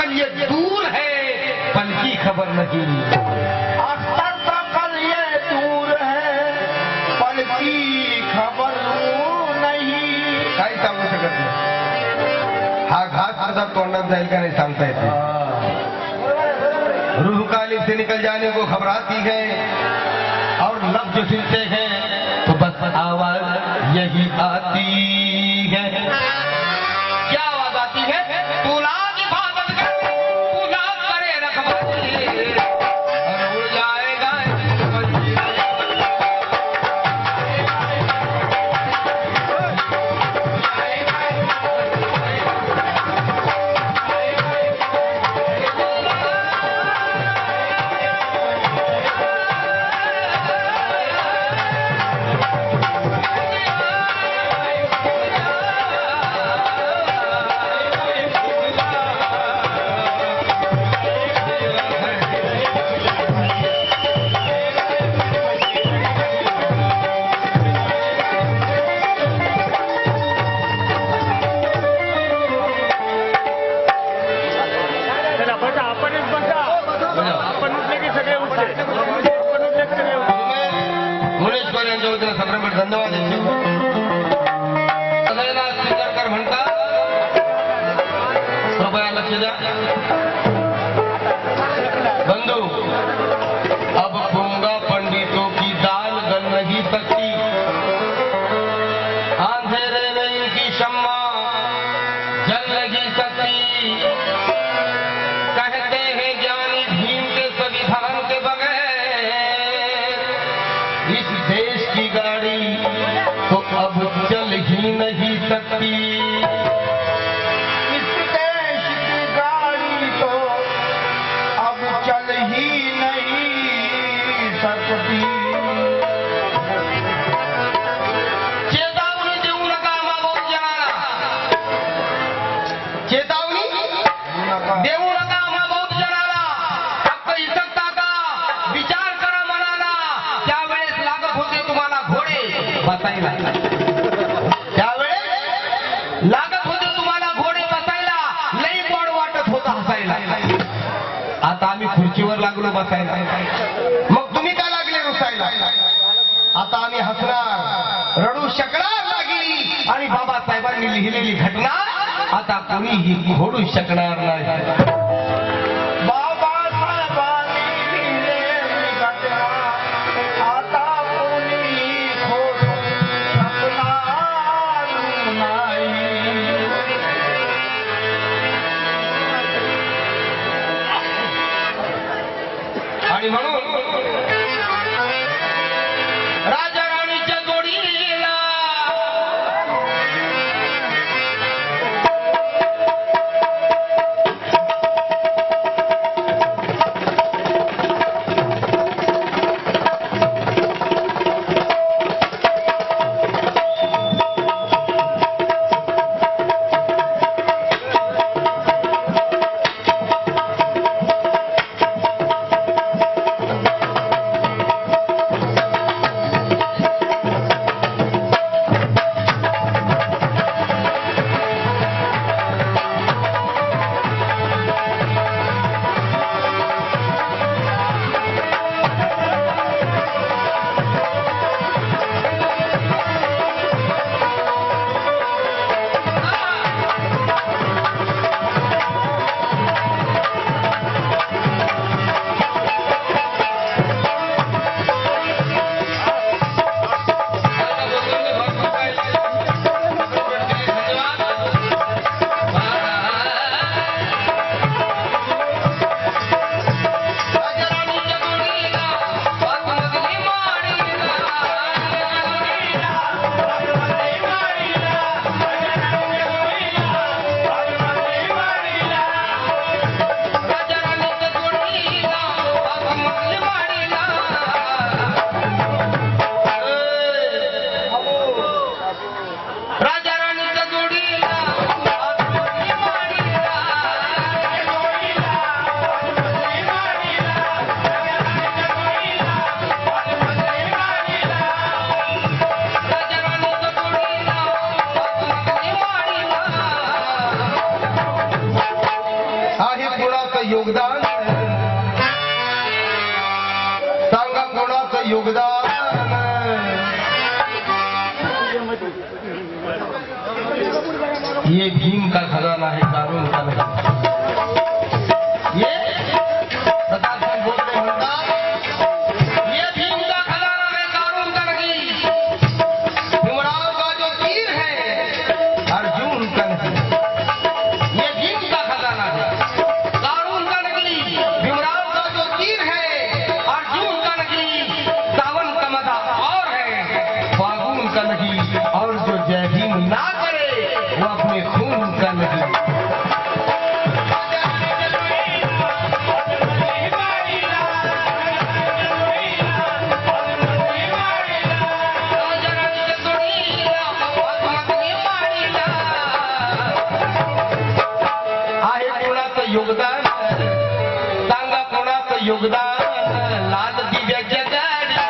कल ये दूर है पल की खबर नहीं, अस्तर का कल ये दूर है पल की खबर नाही. काही सांगू शकत नाही. हा घास सुद्धा तोंडात जाईल का नाही सांगता येते. रूह काली से निकल जाने को घबराती है और लफ्ज जो सुनते हैं तो बस आवाज यही आती है. क्या आवाज आती है? तुला की हिफाजत कर, तुला करे रखवाली और उड़ जाएगा. धन्यवाद. सगळ्यांना स्वीकारकर म्हणतात. कृपया लक्ष द्या बंधू. अब गूंगा पंडितों की दाल गल नहीं सकती, अंधेरे में इनकी शम्मा जल नहीं सकती. कहते हैं ज्ञानी भीम के संविधान के बगैर इस देश की गाड़ी तो अब चल ही नहीं सकती. इस देश की गाड़ी तो अब चल ही नहीं सकती. चेतावनी देऊ नका मागोत जणाला. चेतावनी देऊ नका मागोत जणाला. फक्त इसकता का विचार करा मनाला. त्यावेळेस लागत होते तुम्हाला घोडे बसायला. त्यावेळेस लागत होते तुम्हाला घोडे बसायला. लई गोड वाटत होता हसायला. आता आम्ही खुर्चीवर लागलो बसायला, मग तुम्ही का लागले रुसायला. आता आम्ही हसणार, रडू शकणार नाही आणि बाबासाहेबांनी लिहिलेली घटना आता कोणीही घोडू शकणार नाही. बाबासाहेबांनी लिहिलेली घटना आता कोणी खोडू शकणार नाही. आणि म्हणून राजा राणीच्या जोडीला आहे कोणाचं योगदान? सांगा कोणाचं योगदान? ये भीम का खजाना है, कानून का नहीं। ये प्रकाश सिंह बोलते म्हणतात, ये भीम का खजाना है, कानून का नहीं। भीमराव का जो तीर है, अर्जुन का नहीं। ये भीम का खजाना है, कानून का नहीं। भीमराव का जो तीर है, अर्जुन का नहीं। सावन का मजा और है, फागुन का नहीं। और जो जय भीम ना करे वो अपने खून का नहीं। आहे कोणाचं योगदान? सांगा कोणाचं योगदान? लाल दिव्याच्या गाडीला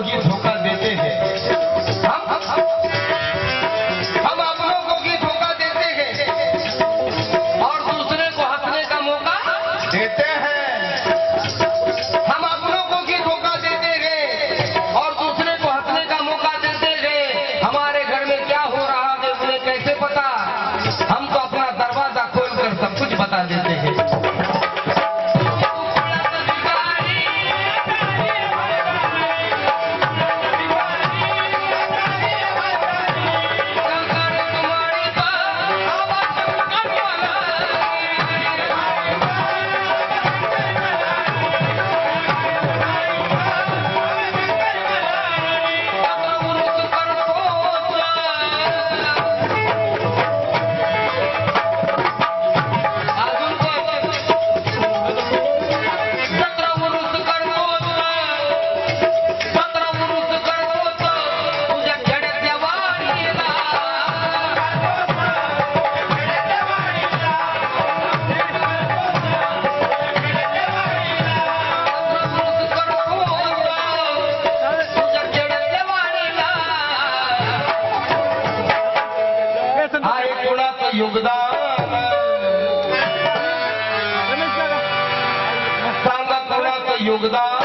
ही धोखा देते हैं। हम अपनों को ही धोखा देते हैं और दूसरे को हंसने का मौका देते हैं। हम अपनों को ही धोखा देते हैं और दूसरे को हंसने का मौका देते हैं। हमारे घर में क्या हो रहा है उन्हें कैसे पता? हम तो अपना दरवाजा खोलकर सब कुछ बता देते हैं। योगदान सांगा कोणाचं योगदान?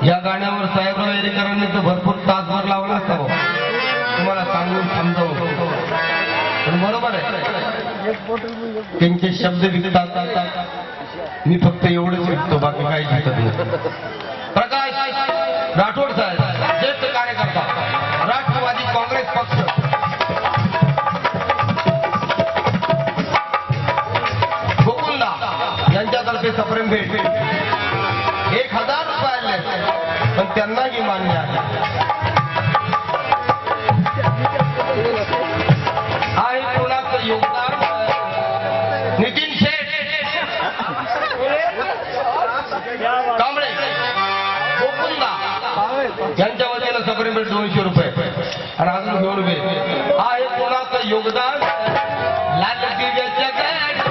या गाण्यावर साहेबराव येरेकरांनी तर भरपूर तासभर लावला असता हो. तुम्हाला सांगून समजावून, पण बरोबर आहे त्यांचे शब्द विकतात, मी फक्त एवढंच विकतो, बाकी काही शिकत नाही. प्रकाश राठोड साहेब ज्येष्ठ कार्यकर्ता, राष्ट्रवादी काँग्रेस पक्ष, गोकुंदा यांच्यातर्फे सप्रेम भेट 1000 रुपये आले, पण त्यांनाही मान्य आहे. आहे कोणाचं योगदान? नितीन शेठ कांबळे, गोकुंदा यांच्या वतीनं सप्रेम भेट 200 रुपये आणि अजून घेऊन उभे. आहे कोणाचं योगदान? लाल दिव्याच्या गाडीत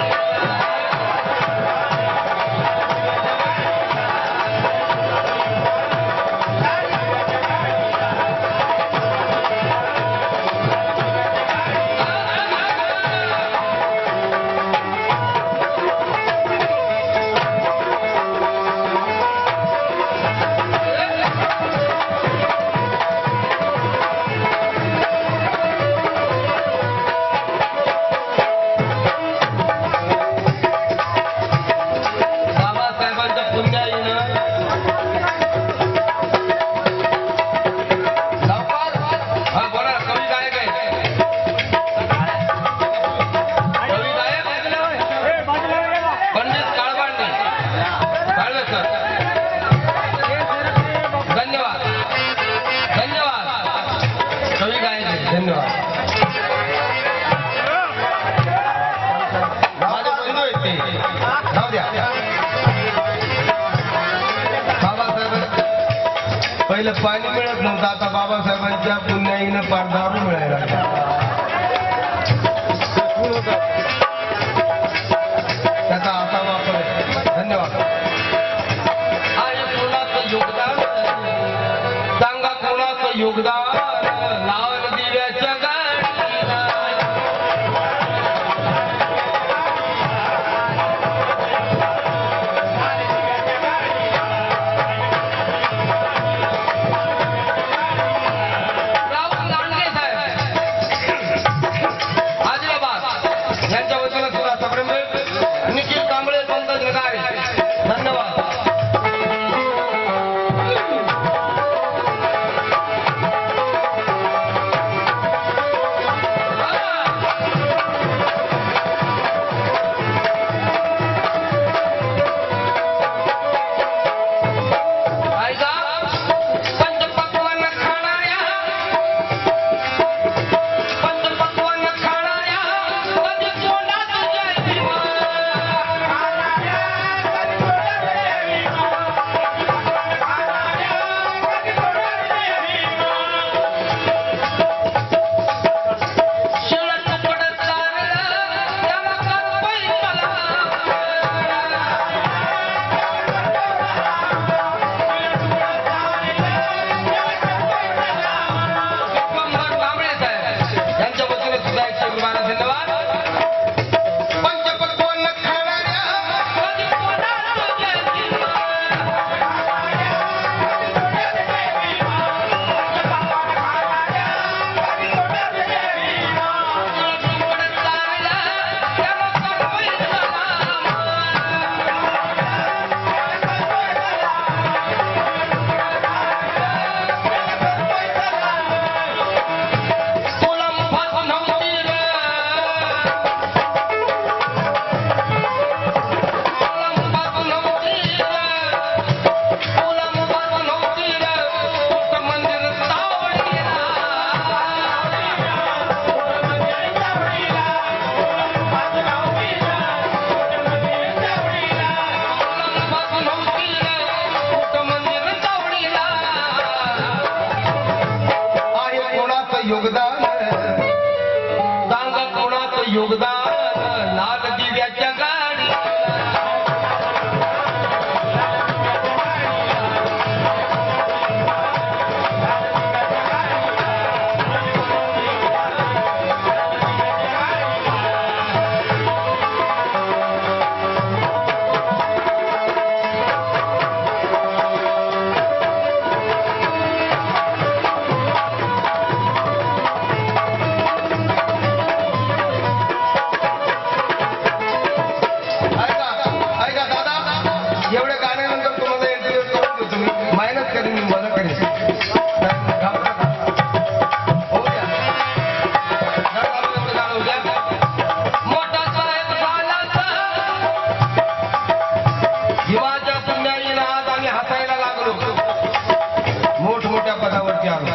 पहिलं पाणी मिळत नव्हतं, आता बाबासाहेबांच्या पुण्याईनं दारू मिळायला लागला. त्याचा असा वापर आहे. धन्यवाद. आणि कोणाचं योगदान सांगा, कोणाचं योगदान लाल दिव्याच्या गाडीला. राहुल लांडगे साहेब आदिलाबाद यांच्या वतीनं सुद्धा सप्रेम निखिल कांबळे, पंकज नगारे. धन्यवाद. ऐका, पंचपक्वान्न खाणाऱ्या कधी तोंडात जायची शिळ तुकडं चाललं त्याला करपई मला. विश्वंभर कांबळे साहेब यांच्या वतीने सुद्धा 112 धन्यवाद. पंचपक्वान्न खाणाऱ्या कधी तोंडात जायची तुकडं चाललं त्याला करपई तुला मुफत नव्हती रे, तुला मुफत नव्हती रे, तुला मुफत नव्हती रे, तुझं मंदिर चावडीला. तुला मुफत नव्हती रे, तुझं मंदिर चावडीला. आहे कोणाचं योगदान सांगा, कोणाचं योगदान लाल दिव्याच्या गाडी. ऐका दादा, एवढ्या गाण्यानंतर तुम्हाला इंटरव्ह्यू करून देतो मी. मेहनत करीन मी, मजा करीन. होऊ द्या. गाणं होऊ द्या. मोठा साहेब झाला हिमाच्या पुण्याईनं आज आम्ही हसायला लागलो. मोठमोठ्या पदावरती आलो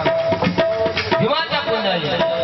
हिमाच्या पुण्याई.